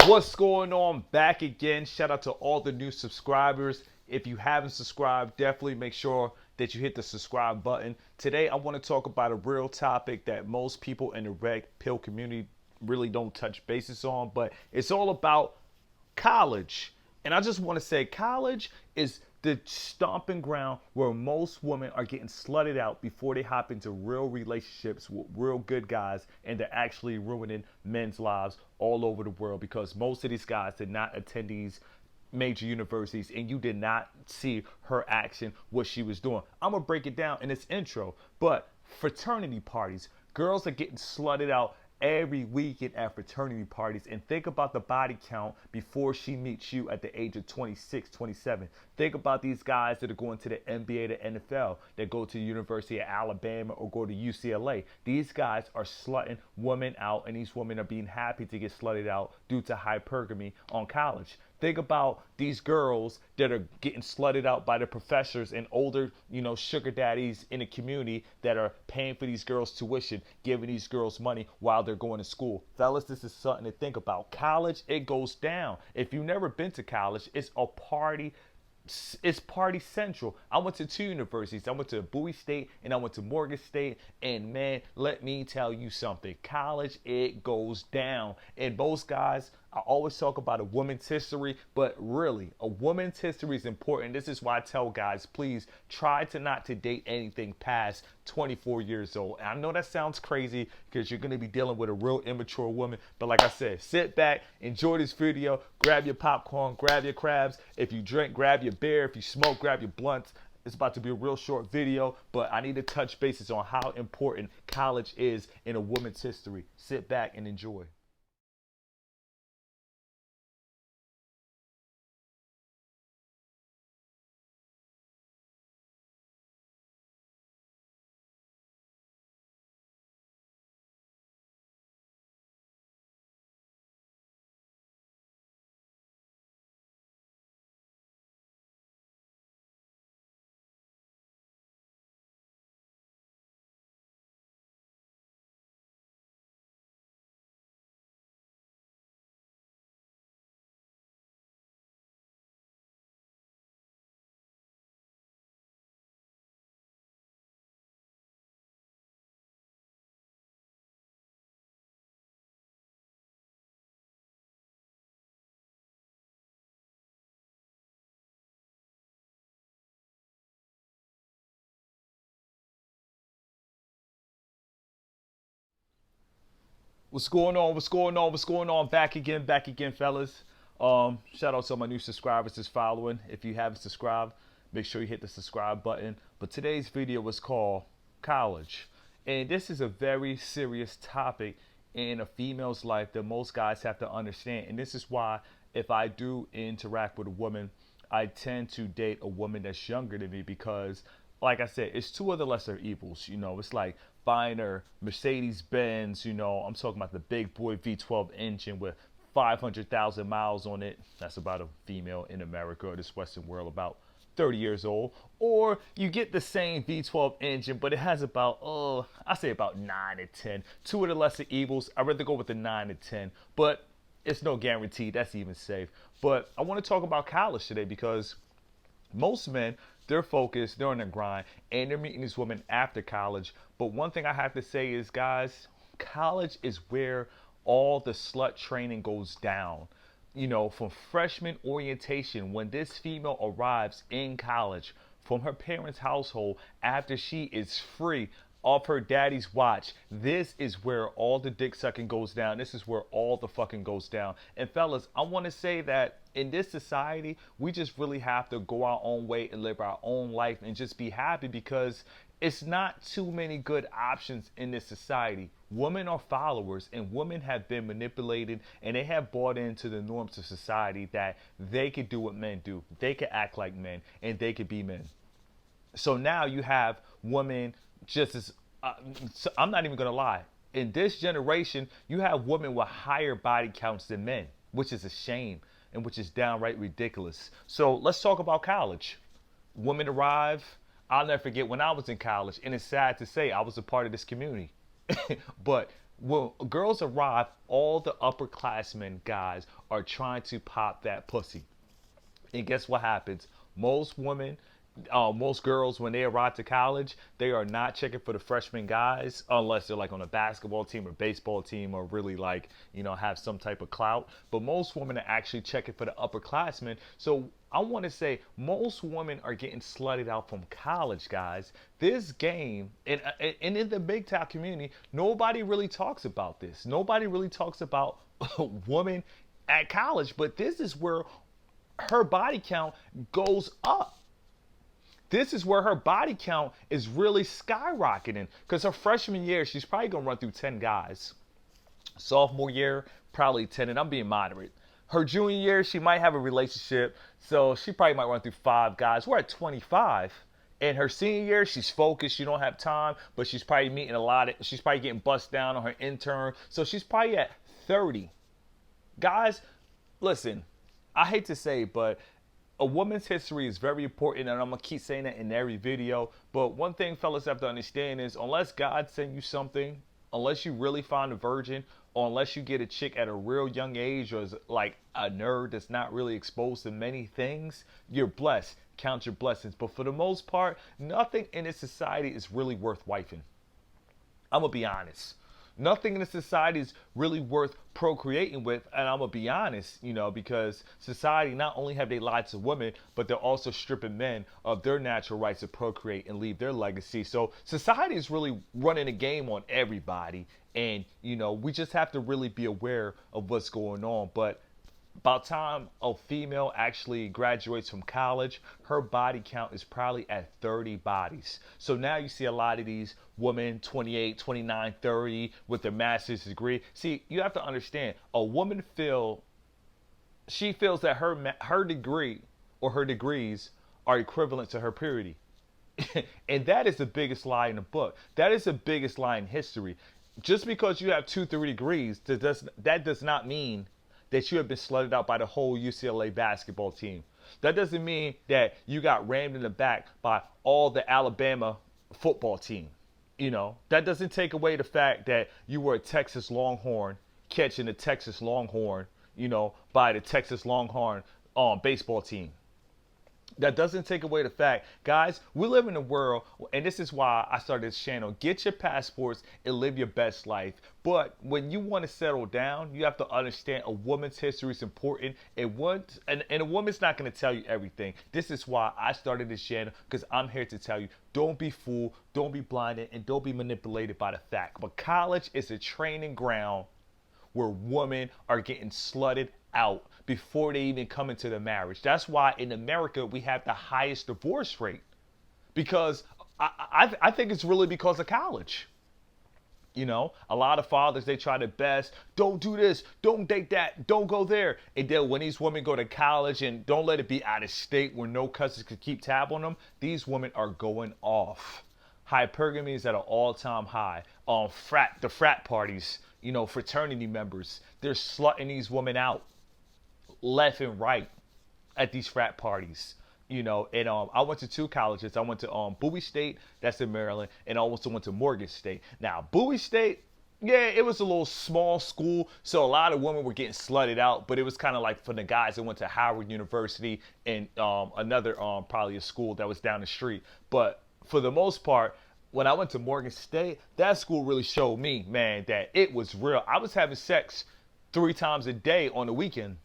What's going on? Back again. Shout out to all the new subscribers. If you haven't subscribed, definitely make sure that you hit the subscribe button. Today, I want to talk about a real topic that most people in the red pill community really don't touch bases on, but it's all about college. And I just want to say college is the stomping ground where most women are getting slutted out before they hop into real relationships with real good guys, and they're actually ruining men's lives all over the world because most of these guys did not attend these major universities, and you did not see her action, what she was doing. I'm gonna break it down in this intro, but fraternity parties, girls are getting slutted out every weekend at fraternity parties, and think about the body count before she meets you at the age of 26, 27. Think about these guys that are going to the NBA, the NFL, that go to the University of Alabama or go to UCLA. These guys are slutting women out, and these women are being happy to get slutted out due to hypergamy on college. Think about these girls that are getting slutted out by the professors and older, sugar daddies in the community that are paying for these girls' tuition, giving these girls money while they're going to school. Fellas, this is something to think about. College, it goes down. If you've never been to college, it's a party. It's party central. I went to two universities. I went to Bowie State and I went to Morgan State. And man, let me tell you something. College, it goes down. And most guys, I always talk about a woman's history, but really, a woman's history is important. This is why I tell guys, please try to not to date anything past 24 years old. And I know that sounds crazy because you're going to be dealing with a real immature woman. But like I said, sit back, enjoy this video, grab your popcorn, grab your crabs. If you drink, grab your beer. If you smoke, grab your blunts. It's about to be a real short video, but I need to touch bases on how important college is in a woman's history. Sit back and enjoy. What's going on? What's going on? What's going on? Back again, fellas. Shout out to my new subscribers that's following. If you haven't subscribed, make sure you hit the subscribe button. But today's video was called College. And this is a very serious topic in a female's life that most guys have to understand. And this is why if I do interact with a woman, I tend to date a woman that's younger than me because like I said, it's two other lesser evils. It's like buying her Mercedes Benz. I'm talking about the big boy V12 engine with 500,000 miles on it. That's about a female in America or this Western world about 30 years old. Or you get the same V12 engine, but it has about, I say about 9 to 10. Two of the lesser evils. I'd rather go with the 9 to 10. But it's no guarantee that's even safe. But I want to talk about college today because most men, they're focused, they're on their grind, and they're meeting these women after college. But one thing I have to say is, guys, college is where all the slut training goes down. From freshman orientation, when this female arrives in college from her parents' household after she is free off her daddy's watch, this is where all the dick sucking goes down. This is where all the fucking goes down. And fellas, I want to say that in this society, we just really have to go our own way and live our own life and just be happy because it's not too many good options in this society. Women are followers, and women have been manipulated, and they have bought into the norms of society that they could do what men do. They could act like men, and they could be men. So now you have women just as, so I'm not even going to lie. In this generation, you have women with higher body counts than men, which is a shame and which is downright ridiculous. So let's talk about college. Women arrive. I'll never forget when I was in college, and it's sad to say I was a part of this community. But when girls arrive, all the upperclassmen guys are trying to pop that pussy. And guess what happens? Most women, most girls, when they arrive to college, they are not checking for the freshman guys unless they're like on a basketball team or baseball team or really like, have some type of clout. But most women are actually checking for the upperclassmen. So I want to say most women are getting slutted out from college, guys. This game, and in the MGTOW community, nobody really talks about this. Nobody really talks about women at college, but this is where her body count goes up. This is where her body count is really skyrocketing because her freshman year, she's probably going to run through 10 guys. Sophomore year, probably 10, and I'm being moderate. Her junior year, she might have a relationship, so she probably might run through 5 guys. We're at 25. In her senior year, she's focused. She don't have time, but she's probably meeting she's probably getting bust down on her intern. So she's probably at 30. Guys, listen, I hate to say it, but a woman's history is very important, and I'm going to keep saying that in every video. But one thing fellas have to understand is unless God send you something, unless you really find a virgin, or unless you get a chick at a real young age or is like a nerd that's not really exposed to many things, you're blessed. Count your blessings. But for the most part, nothing in this society is really worth wifing. I'm going to be honest. Nothing in the society is really worth procreating with, and I'm gonna be honest, because society not only have they lied to women, but they're also stripping men of their natural rights to procreate and leave their legacy. So society is really running a game on everybody, and we just have to really be aware of what's going on. But about time a female actually graduates from college, her body count is probably at 30 bodies. So now you see a lot of these women, 28, 29, 30, with their master's degree. See, you have to understand, a woman feels that her degree or her degrees are equivalent to her purity. And that is the biggest lie in the book. That is the biggest lie in history. Just because you have 2, 3 degrees, that does not mean that you have been slutted out by the whole UCLA basketball team. That doesn't mean that you got rammed in the back by all the Alabama football team. That doesn't take away the fact that you were a Texas Longhorn catching a Texas Longhorn, by the Texas Longhorn baseball team. That doesn't take away the fact, guys, we live in a world, and this is why I started this channel. Get your passports and live your best life. But when you want to settle down, you have to understand a woman's history is important. And a woman's not going to tell you everything. This is why I started this channel, because I'm here to tell you, don't be fooled, don't be blinded, and don't be manipulated by the fact. But college is a training ground where women are getting slutted out before they even come into the marriage. That's why in America we have the highest divorce rate, because I think it's really because of college. A lot of fathers, they try their best. Don't do this. Don't date that. Don't go there. And then when these women go to college, and don't let it be out of state where no cousins could keep tab on them, these women are going off. Hypergamy is at an all-time high. The frat parties, fraternity members, they're slutting these women out left and right at these frat parties. And I went to 2 colleges. I went to Bowie State, that's in Maryland, and I also went to Morgan State. Now, Bowie State, yeah, it was a little small school, so a lot of women were getting slutted out, but it was kind of like for the guys that went to Howard University and another probably a school that was down the street. But for the most part, when I went to Morgan State, that school really showed me, man, that it was real. I was having sex 3 times a day on the weekend.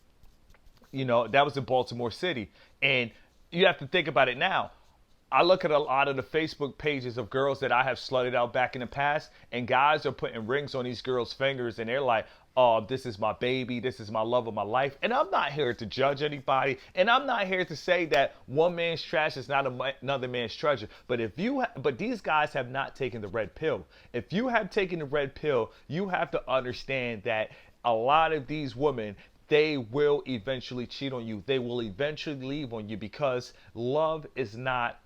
That was in Baltimore City. And you have to think about it now. I look at a lot of the Facebook pages of girls that I have slutted out back in the past, and guys are putting rings on these girls' fingers, and they're like, oh, this is my baby, this is my love of my life. And I'm not here to judge anybody, and I'm not here to say that one man's trash is not another man's treasure. But but these guys have not taken the red pill. If you have taken the red pill, you have to understand that a lot of these women, they will eventually cheat on you. They will eventually leave on you, because love is not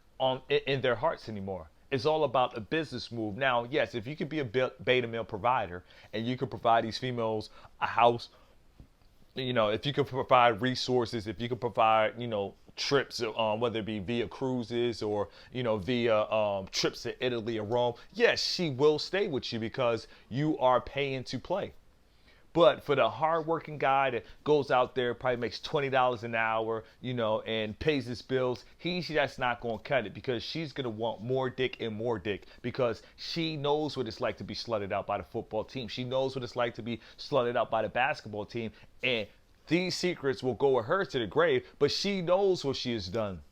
in their hearts anymore. It's all about a business move. Now, yes, if you could be a beta male provider and you could provide these females a house, if you can provide resources, if you can provide, trips, whether it be via cruises or, via trips to Italy or Rome, yes, she will stay with you because you are paying to play. But for the hardworking guy that goes out there, probably makes $20 an hour, and pays his bills, he's just not going to cut it because she's going to want more dick and more dick because she knows what it's like to be slutted out by the football team. She knows what it's like to be slutted out by the basketball team. And these secrets will go with her to the grave, but she knows what she has done.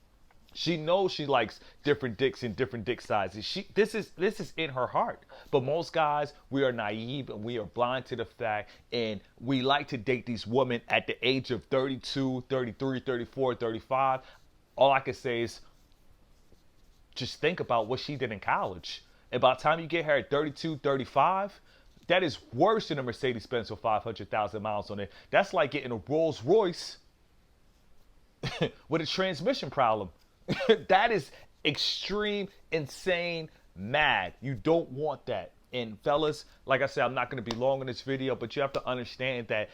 She knows she likes different dicks and different dick sizes. This is in her heart. But most guys, we are naive and we are blind to the fact, and we like to date these women at the age of 32, 33, 34, 35. All I can say is just think about what she did in college. And by the time you get her at 32, 35, that is worse than a Mercedes-Benz with 500,000 miles on it. That's like getting a Rolls Royce with a transmission problem. That is extreme, insane, mad. You don't want that. And fellas, like I said, I'm not going to be long in this video, but you have to understand that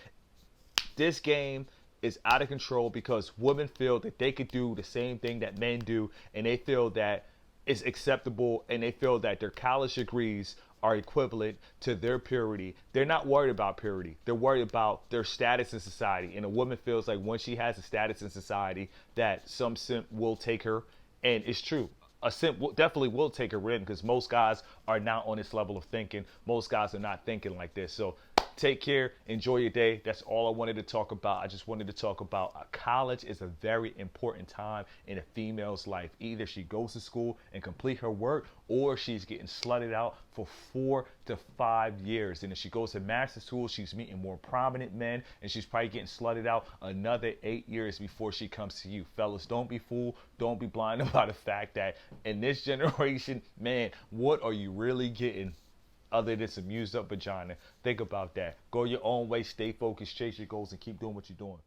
this game is out of control because women feel that they could do the same thing that men do, and they feel that it's acceptable, and they feel that their college degrees are equivalent to their purity. They're not worried about purity. They're worried about their status in society. And a woman feels like once she has a status in society that some simp will take her. And it's true. A simp definitely will take her in because most guys are not on this level of thinking. Most guys are not thinking like this. So take care. Enjoy your day. That's all I wanted to talk about. I just wanted to talk about college is a very important time in a female's life. Either she goes to school and complete her work, or she's getting slutted out for 4 to 5 years. And if she goes to master's school, she's meeting more prominent men, and she's probably getting slutted out another 8 years before she comes to you. Fellas, don't be fooled. Don't be blind about the fact that in this generation, man, what are you really getting other than some used up vagina? Think about that. Go your own way, stay focused, chase your goals, and keep doing what you're doing.